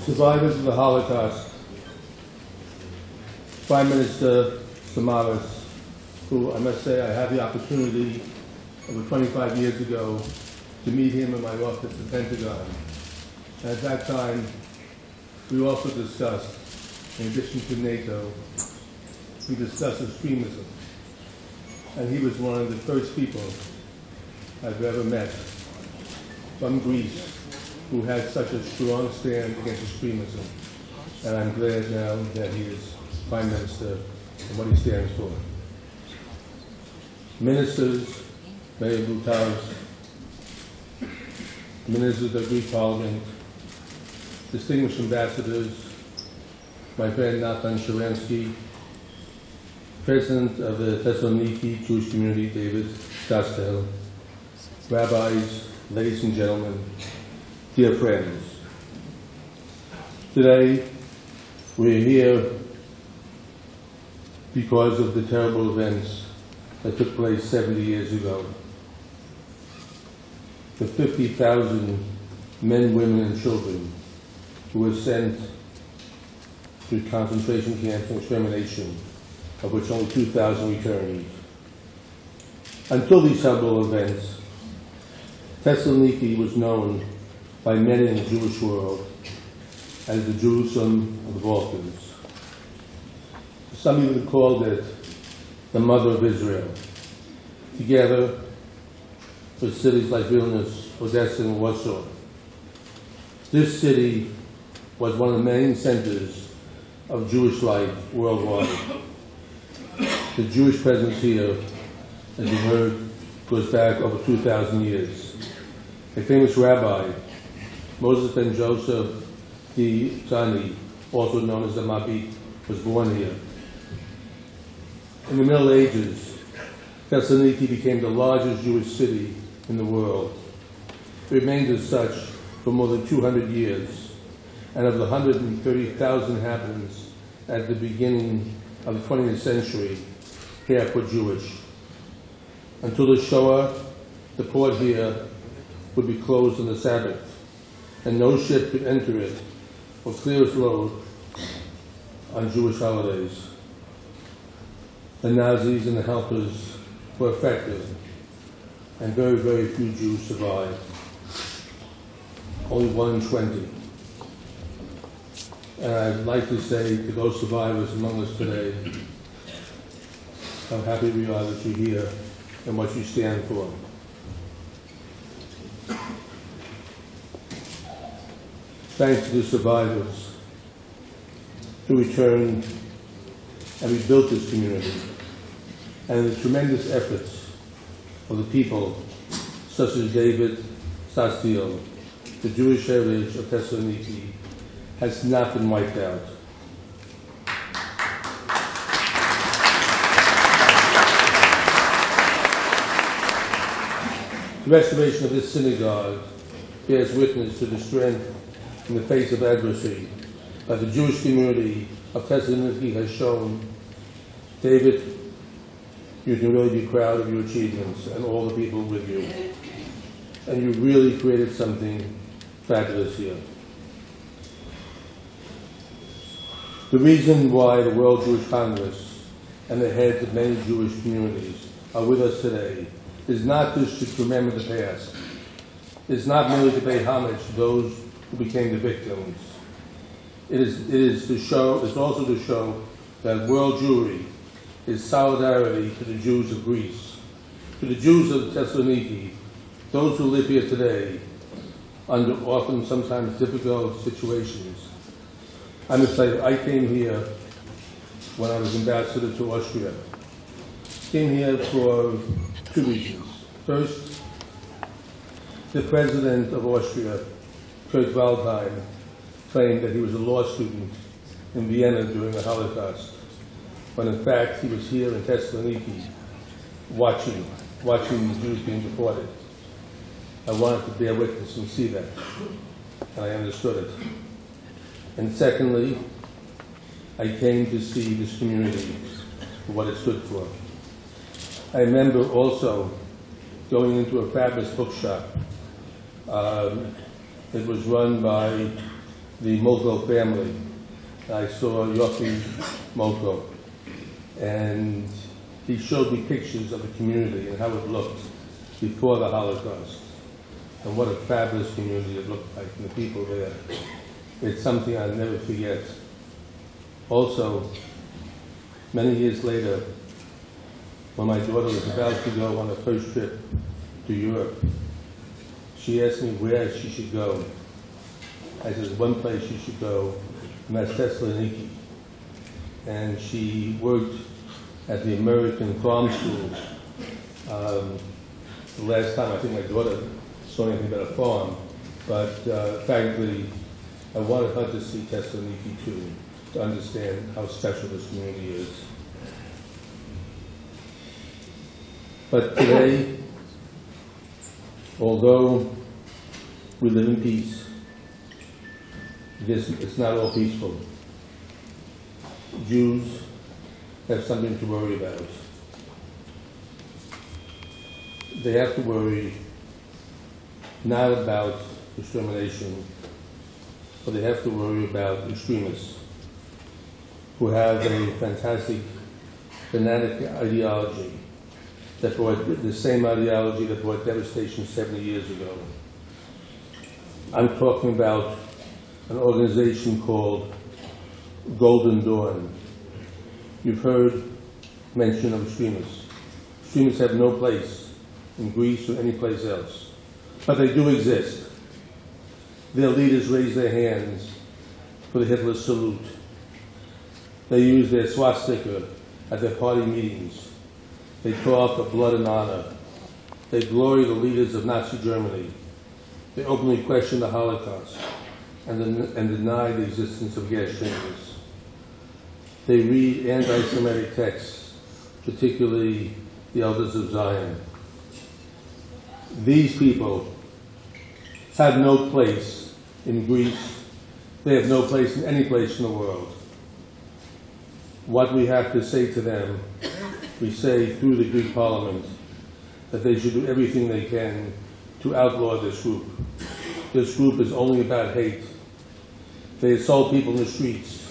Survivors of the Holocaust, Prime Minister Samaras, who I must say I had the opportunity over 25 years ago to meet him in my office at the Pentagon. And at that time, we also discussed, in addition to NATO, we discussed extremism. And he was one of the first people I've ever met from Greece who had such a strong stand against extremism. And I'm glad now that he is Prime Minister and what he stands for. Ministers, Mayor Boutaros, ministers of the Greek Parliament, distinguished ambassadors, my friend Nathan Sharansky, President of the Thessaloniki Jewish community, David Stastel, rabbis, ladies and gentlemen, dear friends. Today, we're here because of the terrible events that took place 70 years ago. The 50,000 men, women, and children who were sent to concentration camps and extermination, of which only 2,000 returned. Until these terrible events, Thessaloniki was known by many in the Jewish world as the Jerusalem of the Balkans. Some even called it the mother of Israel. Together with cities like Vilnius, Odessa, and Warsaw, this city was one of the main centers of Jewish life worldwide. The Jewish presence here, as you heard, goes back over 2,000 years. A famous rabbi, Moses ben Joseph di Zani, also known as the Mabit, was born here. In the Middle Ages, Thessaloniki became the largest Jewish city in the world. It remained as such for more than 200 years, and of the 130,000 inhabitants at the beginning of the 20th century, half were Jewish. Until the Shoah, the port here would be closed on the Sabbath, and no ship could enter it or clear its load on Jewish holidays. The Nazis and the helpers were affected, and very, very few Jews survived. Only 1 in 20. And I'd like to say to those survivors among us today, how happy we are that you're here and what you stand for. Thanks to the survivors who returned and rebuilt this community, and the tremendous efforts of the people such as David Stastel, the Jewish heritage of Thessaloniki has not been wiped out. The restoration of this synagogue bears witness to the strength in the face of adversity that the Jewish community of Thessaloniki has shown. David, you can really be proud of your achievements and all the people with you. And you really created something fabulous here. The reason why the World Jewish Congress and the heads of many Jewish communities are with us today is not just to remember the past. It's not merely to pay homage to those who became the victims. It is to show, it's also to show that world Jewry is solidarity to the Jews of Greece, to the Jews of Thessaloniki, those who live here today under often sometimes difficult situations. I must say, I came here when I was ambassador to Austria. Came here for 2 reasons. First, the president of Austria, Kurt Waldheim, claimed that he was a law student in Vienna during the Holocaust, when in fact he was here in Thessaloniki watching the Jews being deported. I wanted to bear witness and see that, and I understood it. And secondly, I came to see this community for what it stood for. I remember also going into a fabulous bookshop. It was run by the Molko family. I saw Yofi Molko, and he showed me pictures of the community and how it looked before the Holocaust, and what a fabulous community it looked like, and the people there. It's something I'll never forget. Also, many years later, when my daughter was about to go on her first trip to Europe, she asked me where she should go. I said, there's one place she should go, and that's Thessaloniki. And she worked at the American Farm School. The last time I think my daughter saw anything about a farm, but frankly, I wanted her to see Thessaloniki too, to understand how special this community is. But today, although we live in peace, it's not all peaceful. Jews have something to worry about. They have to worry not about discrimination, but they have to worry about extremists who have a fantastic, fanatic ideology that brought the same ideology that brought devastation 70 years ago. I'm talking about an organization called Golden Dawn. You've heard mention of extremists. Extremists have no place in Greece or any place else, but they do exist. Their leaders raise their hands for the Hitler salute. They use their swastika at their party meetings. They talk of blood and honor. They glory the leaders of Nazi Germany. They openly question the Holocaust and deny the existence of gas chambers. They read anti-Semitic texts, particularly the Elders of Zion. These people have no place in Greece. They have no place in any place in the world. What we have to say to them, we say through the Greek Parliament, that they should do everything they can to outlaw this group. This group is only about hate. They assault people in the streets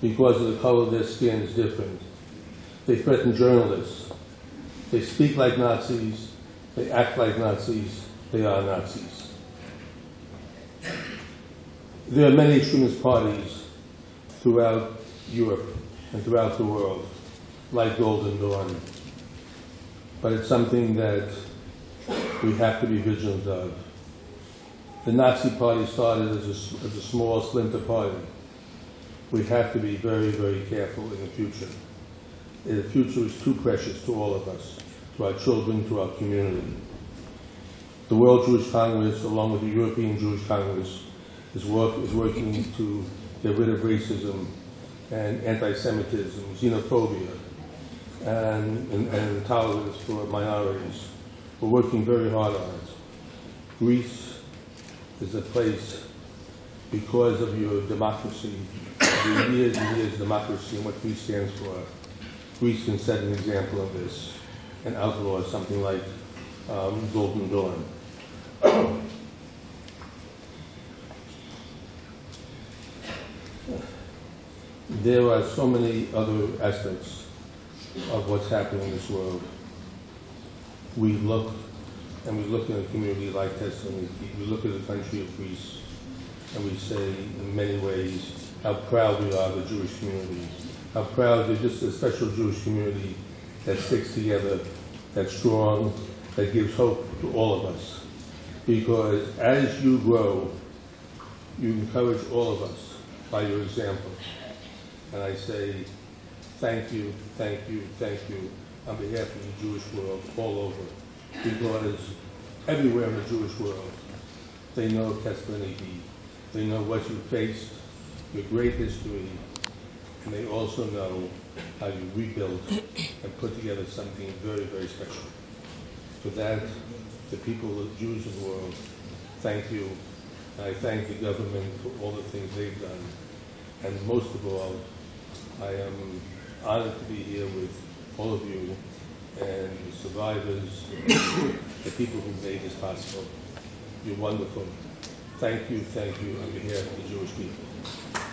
because of the color of their skin is different. They threaten journalists. They speak like Nazis. They act like Nazis. They are Nazis. There are many extremist parties throughout Europe and throughout the world, like Golden Dawn. But it's something that we have to be vigilant of. The Nazi Party started as a small splinter party. We have to be very, very careful in the future. The future is too precious to all of us, to our children, to our community. The World Jewish Congress, along with the European Jewish Congress, is working to get rid of racism and anti-Semitism, xenophobia, and intolerance for minorities. We're working very hard on it. Greece is a place, because of your democracy, your years and years of democracy and what Greece stands for. Greece can set an example of this and outlaw something like Golden Dawn. There are so many other aspects of what's happening in this world. We look at a community like Thessaloniki, we look at the country of Greece, and we say in many ways how proud we are of the Jewish community, how proud they're just a special Jewish community that sticks together, that's strong, that gives hope to all of us. Because as you grow, you encourage all of us by your example. And I say, thank you, thank you, thank you, on behalf of the Jewish world all over. Because everywhere in the Jewish world, they know Thessaloniki, they know what you faced, your great history, and they also know how you rebuilt and put together something very, very special. For that, the people of Jews in the world, thank you. And I thank the government for all the things they've done. And most of all, I am honored to be here with all of you and the survivors, the people who made this possible. You're wonderful. Thank you on behalf of the Jewish people.